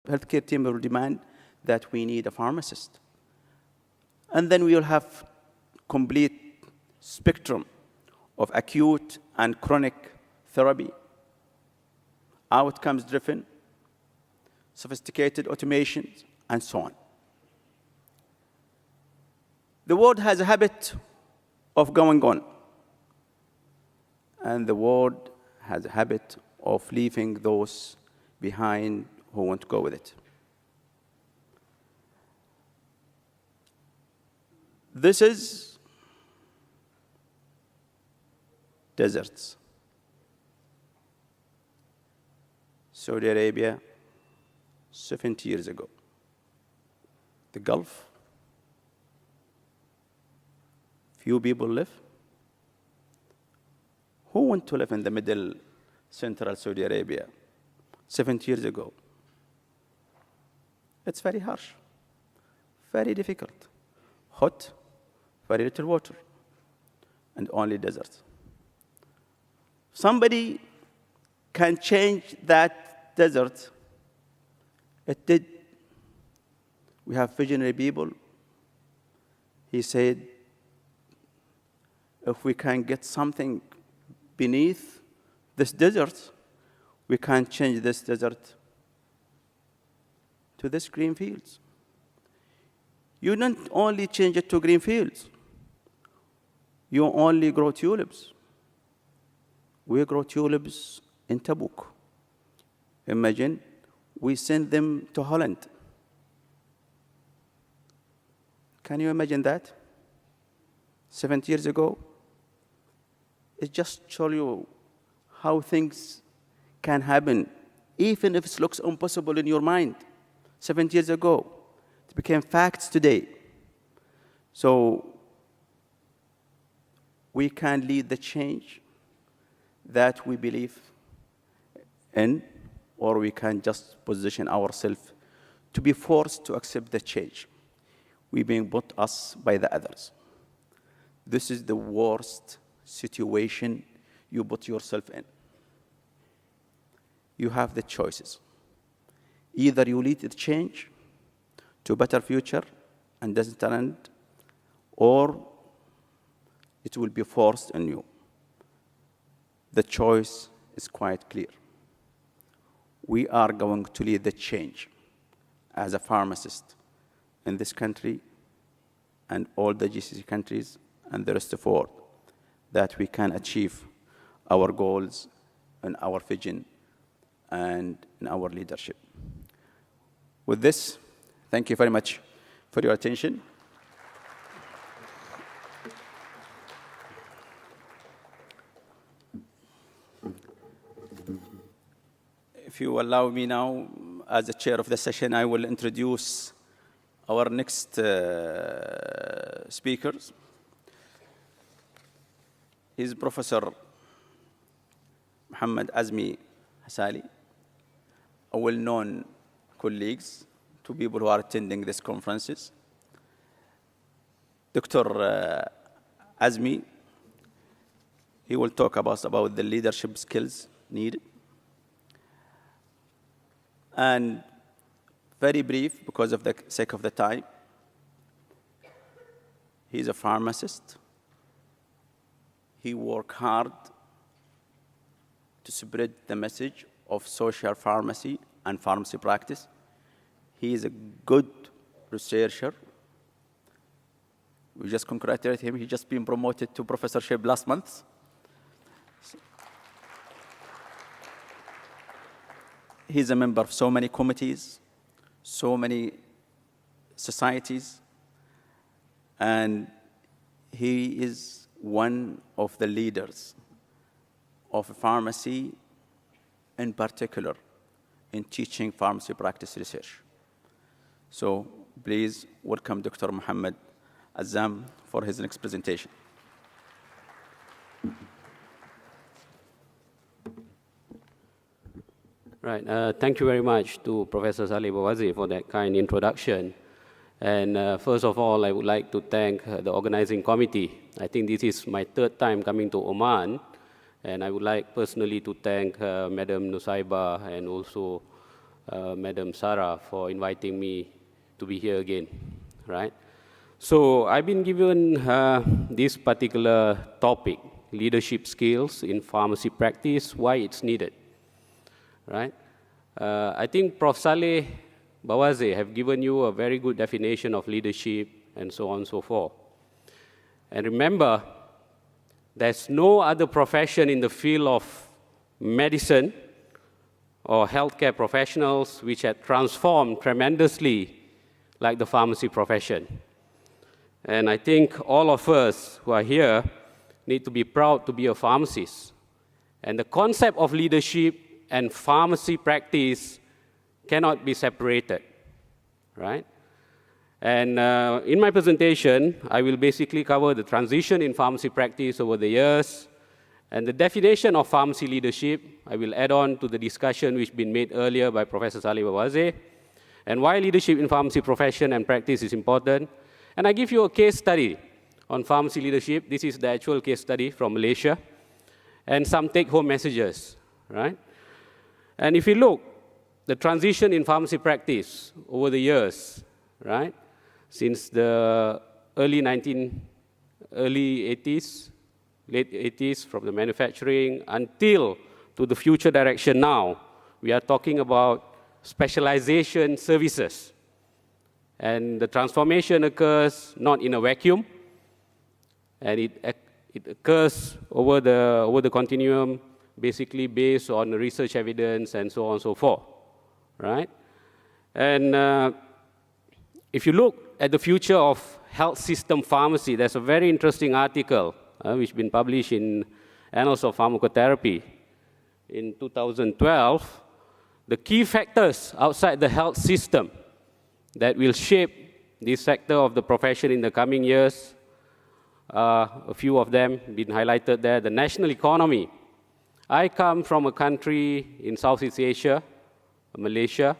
healthcare team will demand that we need a pharmacist. And then we will have complete spectrum of acute and chronic therapy, outcomes-driven, sophisticated automations, and so on. The world has a habit of going on, and the world has a habit of leaving those behind who want to go with it. This is deserts. Saudi Arabia, 70 years ago. The Gulf, few people live. Who want to live in the middle, central Saudi Arabia 70 years ago? It's very harsh, very difficult, hot, very little water, and only desert. Somebody can change that desert. It did. We have visionary people. He said, if we can get something beneath this desert, we can change this desert to this green fields. You don't only change it to green fields. You only grow tulips. We grow tulips in Tabuk. Imagine we send them to Holland. Can you imagine that? 70 years ago? It just shows you how things can happen, even if it looks impossible in your mind. 70 years ago, it became facts today. So we can lead the change that we believe in, or we can just position ourselves to be forced to accept the change. We're being put us by the others. This is the worst situation you put yourself in. You have the choices. Either you lead the change to a better future and doesn't end, or it will be forced on you. The choice is quite clear. We are going to lead the change as a pharmacist in this country and all the GCC countries and the rest of the world, that we can achieve our goals and our vision and in our leadership. With this, thank you very much for your attention. If you allow me now, as the chair of the session, I will introduce our next speakers. He's Professor Muhammad Azmi Hasali, a well-known colleagues to people who are attending these conferences. Dr. Azmi, he will talk about the leadership skills needed. And very brief, because of the sake of the time, he's a pharmacist. He worked hard to spread the message of social pharmacy and pharmacy practice. He is a good researcher. We just congratulate him. He's just been promoted to professorship last month. He's a member of so many committees, so many societies, and he is one of the leaders of pharmacy, in particular, in teaching pharmacy practice research. So please welcome Dr. Muhammad Azam for his next presentation. Right. Thank you very much to Professor Salih Bawazi for that kind introduction. And first of all, I would like to thank the organizing committee. I think this is my third time coming to Oman, and I would like personally to thank Madam Nusaiba and also Madam Sarah, for inviting me to be here again, right? So I've been given this particular topic, leadership skills in pharmacy practice, why it's needed, right? I think Prof. Saleh Bawaze have given you a very good definition of leadership and so on and so forth. And remember, there's no other profession in the field of medicine or healthcare professionals which have transformed tremendously like the pharmacy profession. And I think all of us who are here need to be proud to be a pharmacist. And the concept of leadership and pharmacy practice cannot be separated, right? And in my presentation, I will basically cover the transition in pharmacy practice over the years, and the definition of pharmacy leadership. I will add on to the discussion which has been made earlier by Professor Saleh Bawaze, and why leadership in pharmacy profession and practice is important. And I give you a case study on pharmacy leadership. This is the actual case study from Malaysia, and some take-home messages, right? And if you look, the transition in pharmacy practice over the years, right? Since the early 80s, late 80s, from the manufacturing until to the future direction now, we are talking about specialization services. And the transformation occurs not in a vacuum, and it occurs over the continuum, basically based on research evidence and so on and so forth, right? And if you look at the future of health system pharmacy, there's a very interesting article which has been published in Annals of Pharmacotherapy in 2012. The key factors outside the health system that will shape this sector of the profession in the coming years, a few of them been highlighted there. The national economy. I come from a country in Southeast Asia, Malaysia,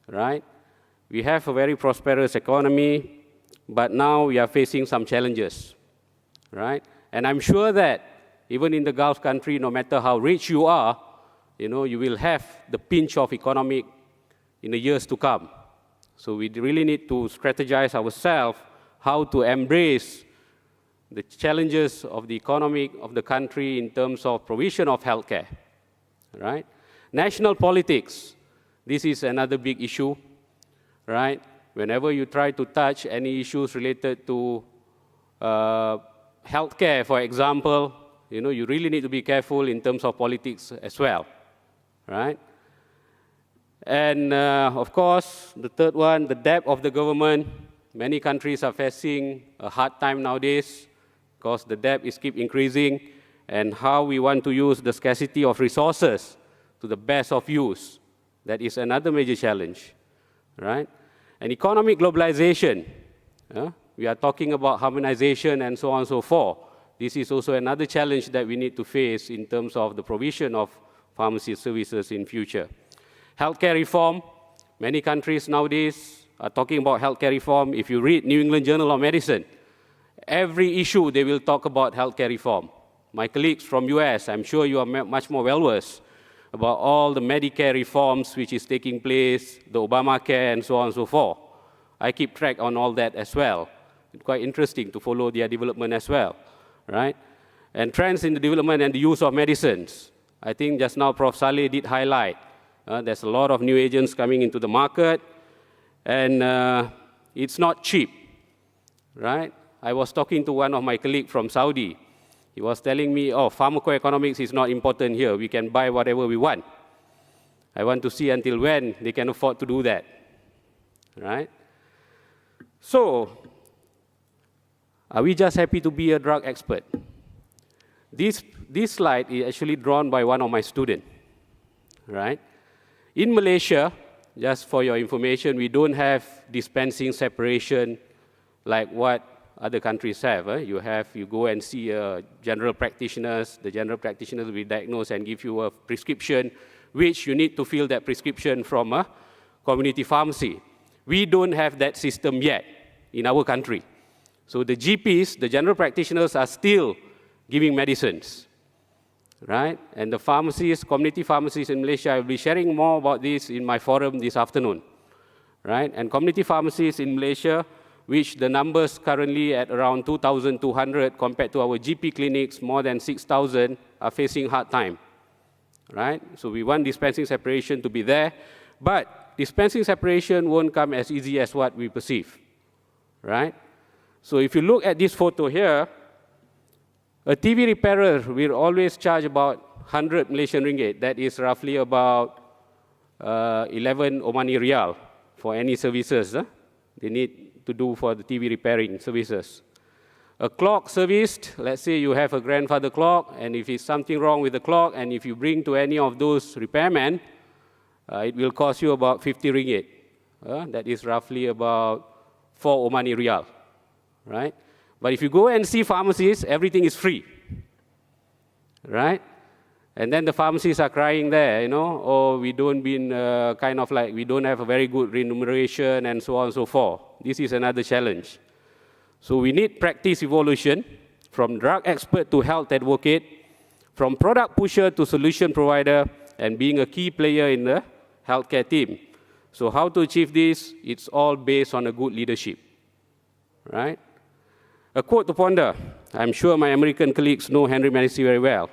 right? We have a very prosperous economy, but now we are facing some challenges, right? And I'm sure that even in the Gulf country, no matter how rich you are, you know, you will have the pinch of economic in the years to come. So we really need to strategize ourselves how to embrace the challenges of the economy of the country in terms of provision of healthcare, right? National politics, this is another big issue, right? Whenever you try to touch any issues related to healthcare, for example, you know, you really need to be careful in terms of politics as well, right? And of course, the third one, the debt of the government. Many countries are facing a hard time nowadays because the debt is keep increasing, and how we want to use the scarcity of resources to the best of use. That is another major challenge, right? And economic globalization. We are talking about harmonization and so on and so forth. This is also another challenge that we need to face in terms of the provision of pharmacy services in future. Healthcare reform. Many countries nowadays are talking about healthcare reform. If you read New England Journal of Medicine, every issue they will talk about healthcare reform. My colleagues from US, I'm sure you are much more well-versed about all the Medicare reforms which is taking place, the Obamacare and so on and so forth. I keep track on all that as well. It's quite interesting to follow their development as well, right? And trends in the development and the use of medicines. I think just now Prof. Saleh did highlight. There's a lot of new agents coming into the market, and it's not cheap, right? I was talking to one of my colleagues from Saudi. He was telling me, oh, pharmacoeconomics is not important here. We can buy whatever we want. I want to see until when they can afford to do that, right? So, are we just happy to be a drug expert? This slide is actually drawn by one of my students, right? In Malaysia, just for your information, we don't have dispensing separation like what other countries have. You go and see general practitioners. The general practitioners will diagnose and give you a prescription, which you need to fill that prescription from a community pharmacy. We don't have that system yet in our country. So the GPs, the general practitioners, are still giving medicines, right? And the pharmacies, community pharmacies in Malaysia, I will be sharing more about this in my forum this afternoon, right? And community pharmacies in Malaysia, which the numbers currently at around 2,200 compared to our GP clinics, more than 6,000, are facing hard time, right? So we want dispensing separation to be there, but dispensing separation won't come as easy as what we perceive, right? So if you look at this photo here, a TV repairer will always charge about 100 Malaysian ringgit. That is roughly about 11 Omani Rial for any services they need to do for the TV repairing services. A clock serviced, let's say you have a grandfather clock, and if it's something wrong with the clock, and if you bring to any of those repairmen, it will cost you about 50 ringgit. That is roughly about 4 Omani Rial, right? But if you go and see pharmacies, everything is free, right? And then the pharmacies are crying there, you know, oh, we don't been kind of like, we don't have a very good remuneration and so on and so forth. This is another challenge. So we need practice evolution from drug expert to health advocate, from product pusher to solution provider, and being a key player in the healthcare team. So how to achieve this? It's all based on a good leadership, right? A quote to ponder. I'm sure my American colleagues know Henry Manissi very well,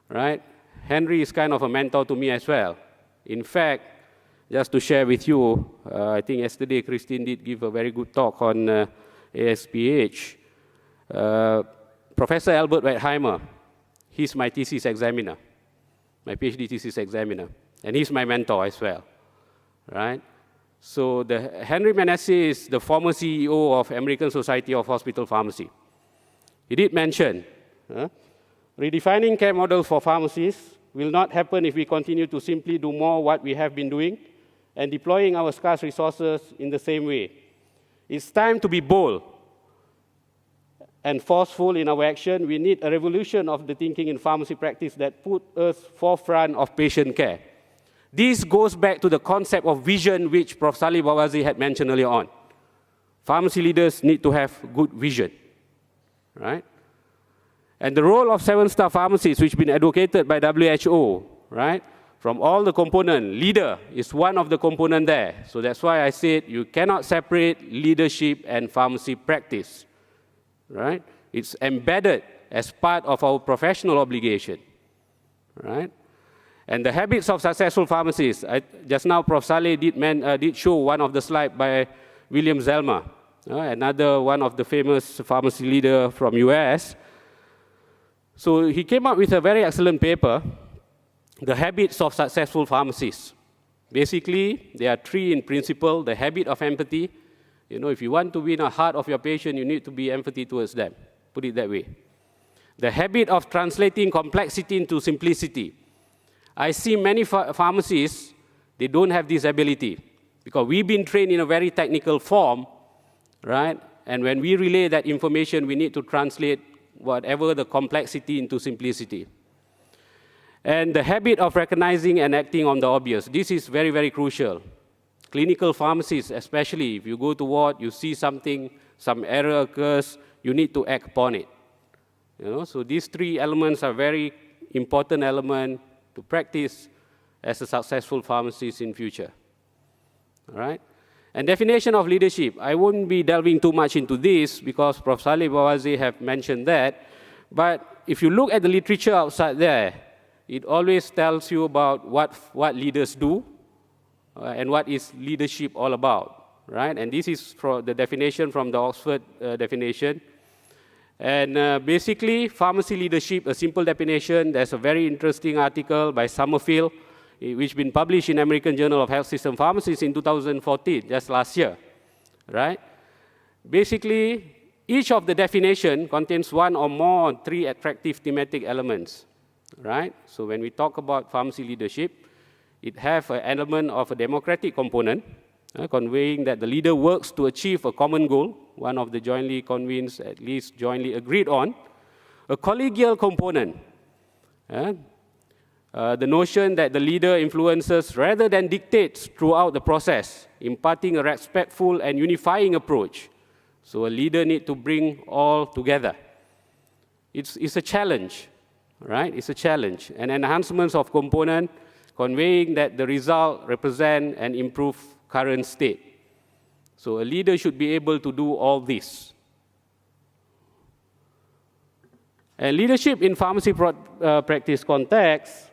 right? Henry is kind of a mentor to me as well. In fact, just to share with you, I think yesterday Christine did give a very good talk on ASPH. Professor Albert Wertheimer, he's my thesis examiner, my PhD thesis examiner, and he's my mentor as well, right? So Henry Manissi is the former CEO of American Society of Hospital Pharmacy. He did mention, redefining care models for pharmacies will not happen if we continue to simply do more what we have been doing and deploying our scarce resources in the same way. It's time to be bold and forceful in our action. We need a revolution of the thinking in pharmacy practice that put us forefront of patient care. This goes back to the concept of vision, which Prof. Salih Bawazi had mentioned earlier on. Pharmacy leaders need to have good vision, right? And the role of 7-star pharmacies, which has been advocated by WHO, right? From all the components, leader is one of the components there. So that's why I said you cannot separate leadership and pharmacy practice, right? It's embedded as part of our professional obligation, right? And the habits of successful pharmacies. Just now, Prof. Saleh did show one of the slides by William Zelma, another one of the famous pharmacy leader from US. So he came up with a very excellent paper, The Habits of Successful Pharmacies. Basically, there are 3 in principle: the habit of empathy. You know, if you want to win the heart of your patient, you need to be empathy towards them. Put it that way. The habit of translating complexity into simplicity. I see many pharmacies, they don't have this ability because we've been trained in a very technical form, right? And when we relay that information, we need to translate whatever the complexity into simplicity. And the habit of recognizing and acting on the obvious. This is very, very crucial. Clinical pharmacies, especially if you go to ward, you see something, some error occurs, you need to act upon it. You know, so these 3 elements are very important elements to practice as a successful pharmacist in future. All right? And definition of leadership. I won't be delving too much into this because Prof. Salih Bawazi have mentioned that. But if you look at the literature outside there, it always tells you about what leaders do and what is leadership all about, right? And this is from the definition from the Oxford definition. And basically, pharmacy leadership, a simple definition. There's a very interesting article by Summerfield, which has been published in American Journal of Health System Pharmacies in 2014, just last year, right? Basically, each of the definition contains 1 or more or 3 attractive thematic elements, right? So when we talk about pharmacy leadership, it has an element of a democratic component, conveying that the leader works to achieve a common goal, one of the jointly convinced, at least jointly agreed on, a collegial component, the notion that the leader influences rather than dictates throughout the process, imparting a respectful and unifying approach. So a leader needs to bring all together. It's a challenge, right? It's a challenge. And enhancements of component, conveying that the result represent and improve current state. So a leader should be able to do all this. And leadership in pharmacy practice context,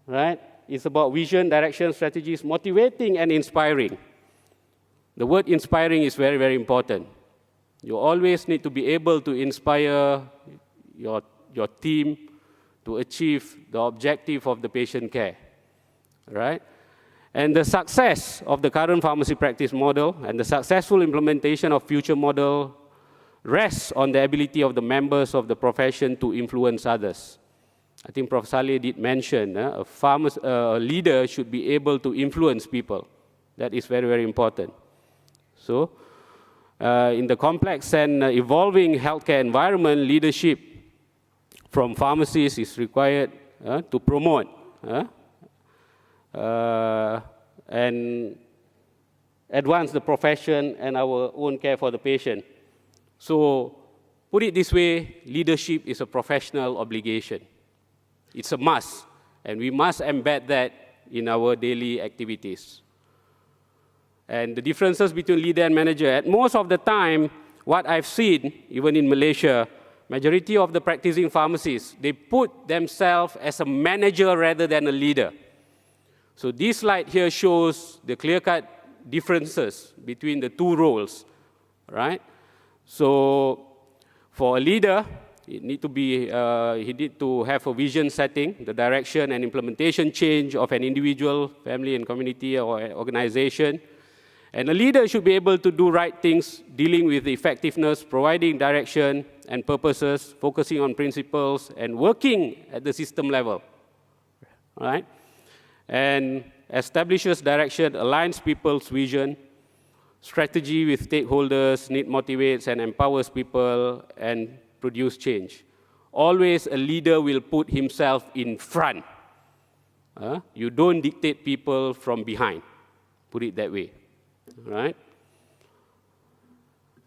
right, is about vision, direction, strategies, motivating and inspiring. The word inspiring is very, very important. You always need to be able to inspire your team to achieve the objective of the patient care, right? And the success of the current pharmacy practice model and the successful implementation of future model rests on the ability of the members of the profession to influence others. I think Prof. Saleh did mention a leader should be able to influence people. That is very, very important. So, in the complex and evolving healthcare environment, leadership from pharmacists is required to promote and advance the profession and our own care for the patient. So, put it this way, leadership is a professional obligation. It's a must, and we must embed that in our daily activities. And the differences between leader and manager, at most of the time, what I've seen, even in Malaysia, majority of the practicing pharmacists, they put themselves as a manager rather than a leader. So this slide here shows the clear-cut differences between the two roles, right? So for a leader, he need to have a vision setting, the direction and implementation change of an individual, family and community or organization. And a leader should be able to do right things, dealing with the effectiveness, providing direction and purposes, focusing on principles, and working at the system level, right? And establishes direction, aligns people's vision, strategy with stakeholders, need motivates and empowers people, and produce change. Always a leader will put himself in front. You don't dictate people from behind, put it that way. Right?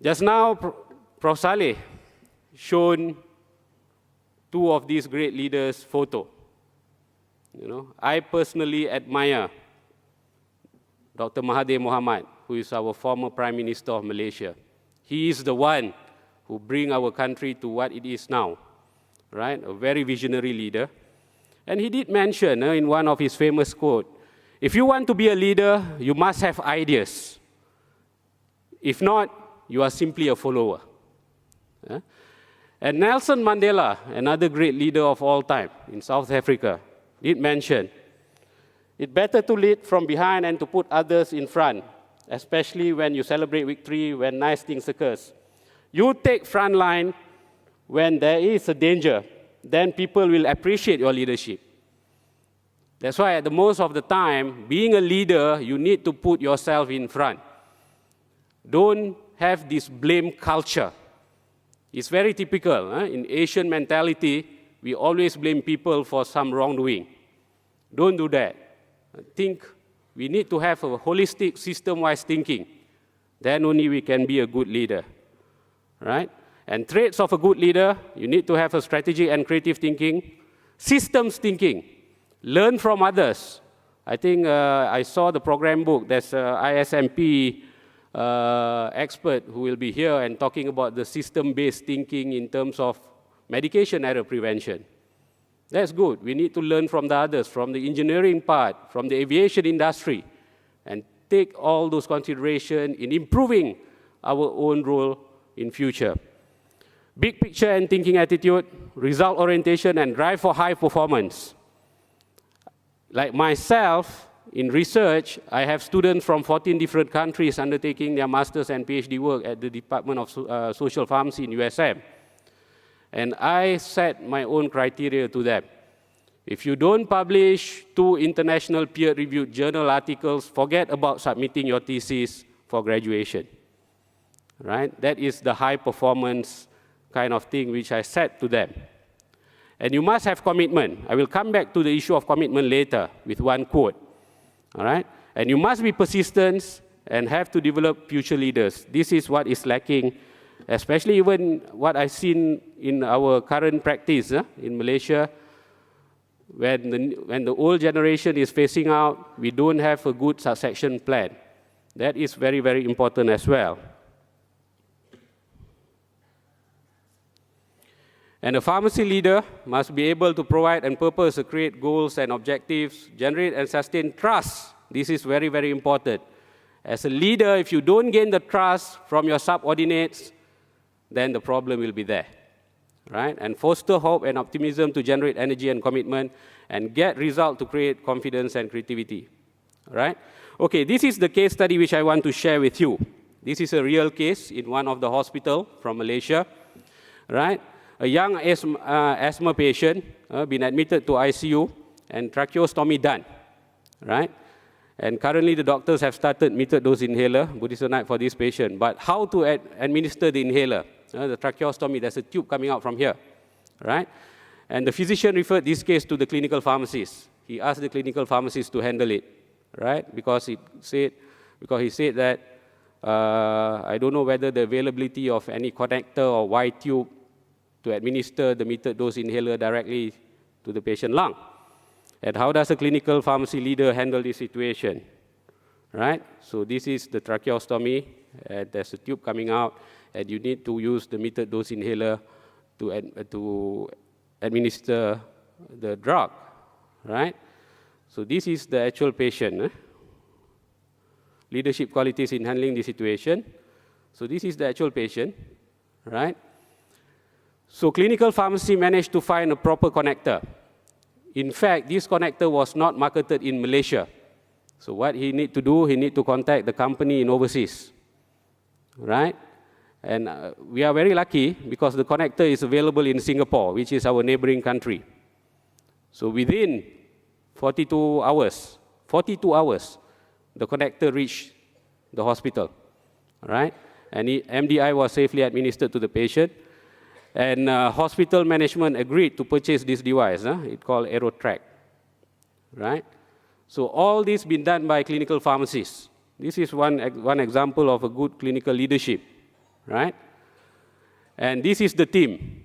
Just now, Prof. Saleh shown two of these great leaders' photo. You know, I personally admire Dr. Mahathir Mohamad, who is our former Prime Minister of Malaysia. He is the one who bring our country to what it is now, right? A very visionary leader. And he did mention in one of his famous quotes, if you want to be a leader, you must have ideas. If not, you are simply a follower. And Nelson Mandela, another great leader of all time in South Africa, did mention, it's better to lead from behind and to put others in front, especially when you celebrate victory, when nice things occur. You take front line when there is a danger, then people will appreciate your leadership. That's why at the most of the time, being a leader, you need to put yourself in front. Don't have this blame culture. It's very typical. In Asian mentality, we always blame people for some wrongdoing. Don't do that. I think we need to have a holistic, system-wise thinking. Then only we can be a good leader, right? And traits of a good leader, you need to have a strategic and creative thinking, systems thinking, learn from others. I think I saw the program book. There's an ISMP expert who will be here and talking about the system-based thinking in terms of medication error prevention. That's good. We need to learn from the others, from the engineering part, from the aviation industry, and take all those considerations in improving our own role in future. Big picture and thinking attitude, result orientation, and drive for high performance. Like myself, in research, I have students from 14 different countries undertaking their master's and PhD work at the Department of Social Pharmacy in USM. And I set my own criteria to them. If you don't publish 2 international peer-reviewed journal articles, forget about submitting your thesis for graduation. Right? That is the high-performance kind of thing which I set to them. And you must have commitment. I will come back to the issue of commitment later with one quote. All right? And you must be persistent and have to develop future leaders. This is what is lacking, especially even what I've seen in our current practice in Malaysia. when the old generation is phasing out, we don't have a good succession plan. That is very, very important as well. And a pharmacy leader must be able to provide and purpose to create goals and objectives, generate and sustain trust. This is very, very important. As a leader, if you don't gain the trust from your subordinates, then the problem will be there, right? And foster hope and optimism to generate energy and commitment, and get result to create confidence and creativity, right? Okay, this is the case study which I want to share with you. This is a real case in one of the hospitals from Malaysia, right? A young asthma patient been admitted to ICU and tracheostomy done, right? And currently the doctors have started metered dose inhaler, budesonide for this patient. But how to administer the inhaler? The tracheostomy, there's a tube coming out from here, right? And the physician referred this case to the clinical pharmacist. He asked the clinical pharmacist to handle it, right? Because he said that, I don't know whether the availability of any connector or Y tube to administer the metered dose inhaler directly to the patient lung. And how does a clinical pharmacy leader handle this situation, right? So this is the tracheostomy, and there's a tube coming out, and you need to use the metered dose inhaler to administer the drug, right? So this is the actual patient. Leadership qualities in handling the situation. So this is the actual patient, right? So clinical pharmacy managed to find a proper connector. In fact, this connector was not marketed in Malaysia. So what he need to do, he need to contact the company in overseas, right? And we are very lucky because the connector is available in Singapore, which is our neighboring country. So within 42 hours, the connector reached the hospital, right? And MDI was safely administered to the patient. And hospital management agreed to purchase this device. It's called AeroTrack, right? So all this been done by clinical pharmacists. This is one example of a good clinical leadership, right? And this is the team.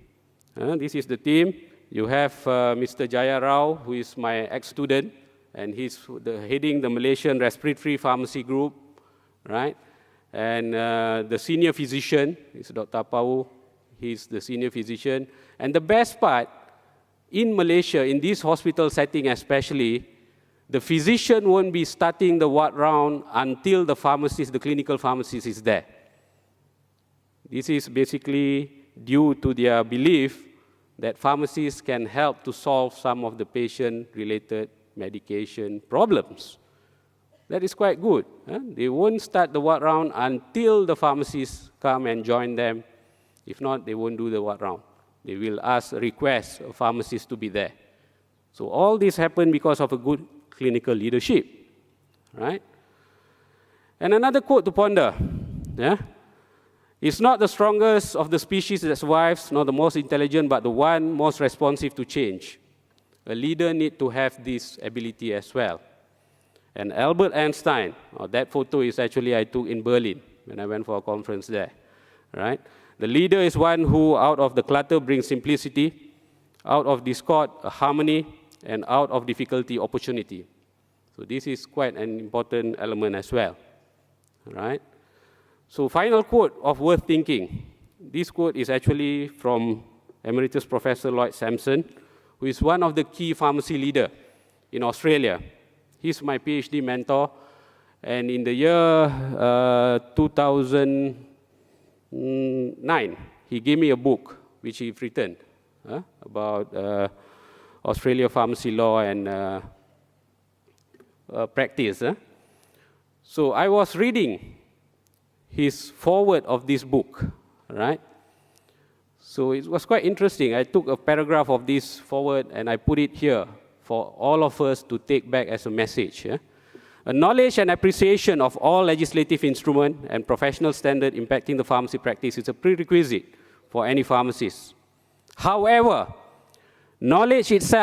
This is the team. You have Mr. Jaya Rao, who is my ex-student, and he's heading the Malaysian Respiratory Pharmacy Group, right? And the senior physician is Dr. Pau. He's the senior physician. And the best part, in Malaysia, in this hospital setting especially, the physician won't be starting the ward round until the pharmacist, the clinical pharmacist is there. This is basically due to their belief that pharmacists can help to solve some of the patient-related medication problems. That is quite good. They won't start the ward round until the pharmacists come and join them. If not, they won't do the ward round. They will request a pharmacist to be there. So all this happened because of a good clinical leadership, right? And another quote to ponder, it's not the strongest of the species that survives, not the most intelligent, but the one most responsive to change. A leader needs to have this ability as well. And Albert Einstein, that photo is actually I took in Berlin when I went for a conference there, right? The leader is one who, out of the clutter, brings simplicity, out of discord, a harmony, and out of difficulty, opportunity. So this is quite an important element as well, right? So final quote of worth thinking. This quote is actually from Emeritus Professor Lloyd Sampson, who is one of the key pharmacy leaders in Australia. He's my PhD mentor, and in the year 2009, he gave me a book which he's written about Australia pharmacy law and practice. So I was reading his foreword of this book, right? So it was quite interesting. I took a paragraph of this foreword and I put it here for all of us to take back as a message. A knowledge and appreciation of all legislative instruments and professional standards impacting the pharmacy practice is a prerequisite for any pharmacist. However, knowledge itself